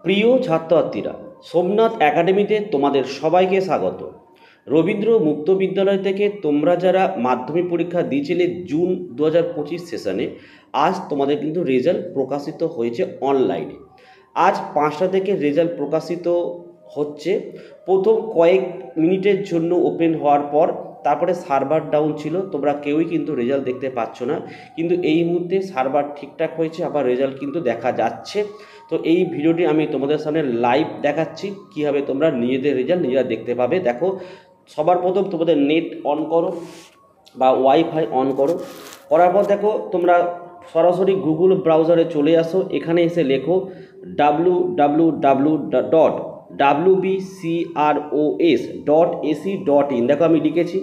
প্রিয় ছাত্রছাত্রীরা, সোমনাথ একাডেমিতে তোমাদের সবাইকে স্বাগত। রবীন্দ্র মুক্ত বিদ্যালয় থেকে তোমরা যারা মাধ্যমিক পরীক্ষা দিয়েছিলে জুন 2025 সেশনে, আজ তোমাদের কিন্তু রেজাল্ট প্রকাশিত হয়েছে অনলাইনে। আজ 5টা থেকে রেজাল্ট প্রকাশিত হচ্ছে। প্রথম কয়েক মিনিটের জন্য ওপেন হওয়ার পর তারপরে সার্ভার ডাউন ছিল, তোমরা কেউই কিন্তু রেজাল্ট দেখতে পাচ্ছ না। কিন্তু এই মুহূর্তে সার্ভার ঠিকঠাক হয়েছে, আবার রেজাল্ট কিন্তু দেখা যাচ্ছে। তো এই ভিডিওটি আমি তোমাদের সামনে লাইভ দেখাচ্ছি কীভাবে তোমরা নিজেদের রেজাল্ট নিজেরা দেখতে পাবে। দেখো, সবার প্রথম তোমাদের নেট অন করো বা ওয়াইফাই অন করো। করার পর দেখো তোমরা সরাসরি গুগল ব্রাউজারে চলে আসো। এখানে এসে লেখো www.wbcros.ac.in। দেখো আমি লিখেছি।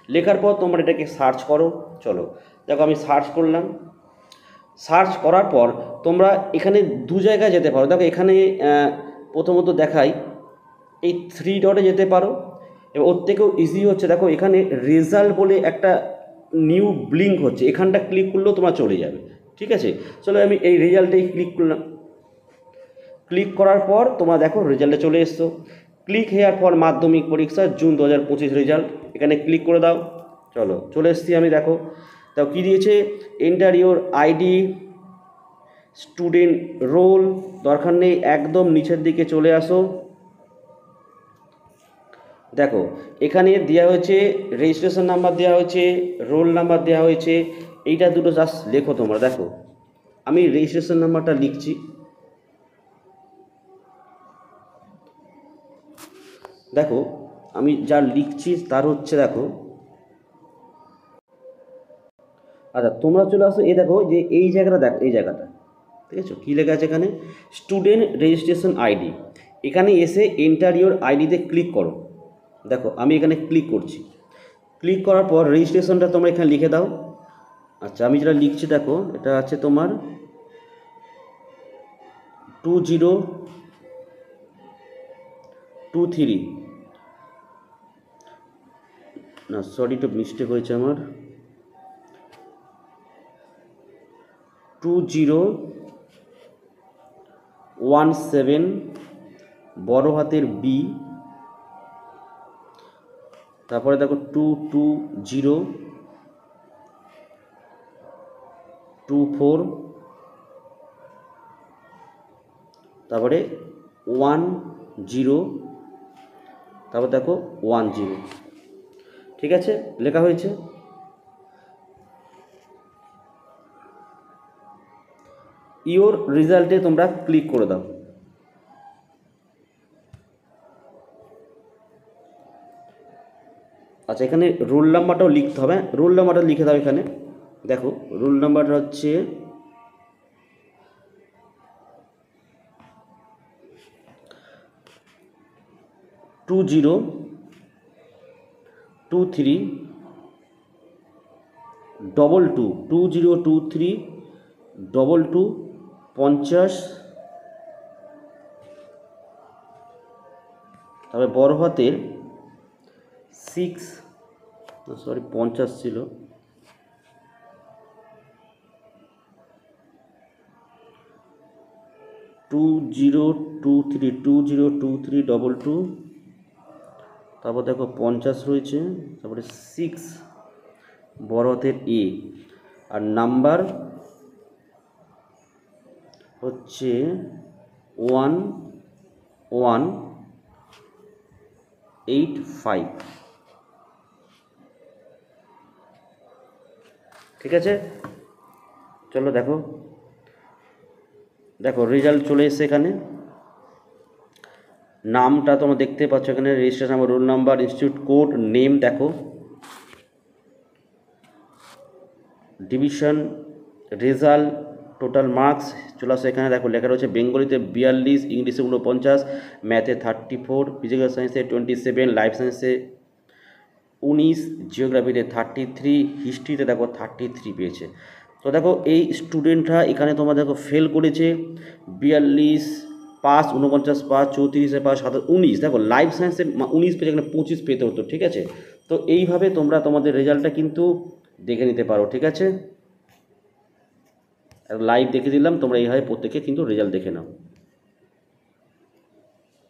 লেখার পর তোমরা এটাকে সার্চ করো। চলো, দেখো আমি সার্চ করলাম। সার্চ করার পর তোমরা এখানে দু জায়গায় যেতে পারো। দেখো এখানে প্রথমত দেখাই, এই 3 ডটে যেতে পারো। এবং ওর থেকেও ইজি হচ্ছে, দেখো এখানে রেজাল্ট বলে একটা নিউ ব্লিঙ্ক হচ্ছে, এখানটা ক্লিক করলেও তোমরা চলে যাবে। ঠিক আছে, চলো আমি এই রেজাল্টেই ক্লিক করলাম। ক্লিক করার পর তোমরা দেখো রেজাল্টে চলে এসছো। ক্লিক হেয়ার ফর মাধ্যমিক পরীক্ষা জুন 2025 রেজাল্ট, এখানে ক্লিক করে দাও। চলো চলে এসছি আমি। দেখো তাও কী দিয়েছে, enter your ID, student role, দরকার নেই, একদম নিচের দিকে চলে আসো। দেখো এখানে দেওয়া হয়েছে রেজিস্ট্রেশন নাম্বার, দেওয়া হয়েছে রোল নাম্বার, দেওয়া হয়েছে। এইটা দুটো জাস্ট লেখো তোমরা। দেখো আমি রেজিস্ট্রেশন নাম্বারটা লিখছি। দেখো আমি যা লিখছি তার হচ্ছে, দেখো আচ্ছা তোমরা চলে আসো। এই দেখো যে এই জায়গাটা, দেখো এই জায়গাটা, ঠিক আছে, কী লেখা আছে এখানে, স্টুডেন্ট রেজিস্ট্রেশন আইডি। এখানে এসে এন্টার ইউর আইডিতে ক্লিক করো। দেখো আমি এখানে ক্লিক করছি। ক্লিক করার পর রেজিস্ট্রেশনটা তোমরা এখানে লিখে দাও। আচ্ছা আমি যেটা লিখছি, দেখো এটা আছে তোমার 2023, না সরি একটু মিস্টেক হয়েছে আমার, 2017 বড় হাতের বি, তারপরে দেখো 22024, তারপরে 10, তারপর দেখো 10। ঠিক আছে, লেখা হয়েছে। ইওর রেজাল্টে তোমরা ক্লিক করে দাও। আচ্ছা এখানে রোল নাম্বারটাও লিখতে হবে, রোল নাম্বারটা লিখে দাও এখানে। দেখো রোল নাম্বারটা হচ্ছে 202322, তারপরে বড় হাতের 6, সরি 50 ছিল, 202322, তারপর দেখো 50 রয়েছে, তারপরে 6 বড় হাতের এ, আর নাম্বার হচ্ছে 1185। ঠিক আছে, চলো দেখো, দেখো রেজাল্ট চলে এসেছে। এখানে নামটা তোমরা দেখতে পাচ্ছ, এখানে registration number, roll number, institute code, name, দেখো ডিভিশন, রেজাল্ট, টোটাল মার্কস চলে আসে। এখানে দেখো লেখা রয়েছে বেঙ্গলিতে 42, ইংলিশে 49, ম্যাথে 34, ফিজিক্যাল সায়েন্সে 27, লাইফ সায়েন্সে 19, জিওগ্রাফিতে 33, হিস্ট্রিতে দেখো 33 পেয়েছে। তো দেখো এই স্টুডেন্টরা এখানে তোমরা দেখো ফেল করেছে 42 পাস, 49 পাস, 34 পাস, 19, দেখো লাইফ সায়েন্সে 19 পেয়েছে, এখানে 25 পেতে হতো। ঠিক আছে, তো এইভাবে তোমরা তোমাদের রেজাল্টটা কিন্তু দেখে নিতে পারো। ঠিক আছে, লাইভ দেখে দিলাম, তোমরা এইভাবে প্রত্যেকে কিন্তু রেজাল্ট দেখে নাও।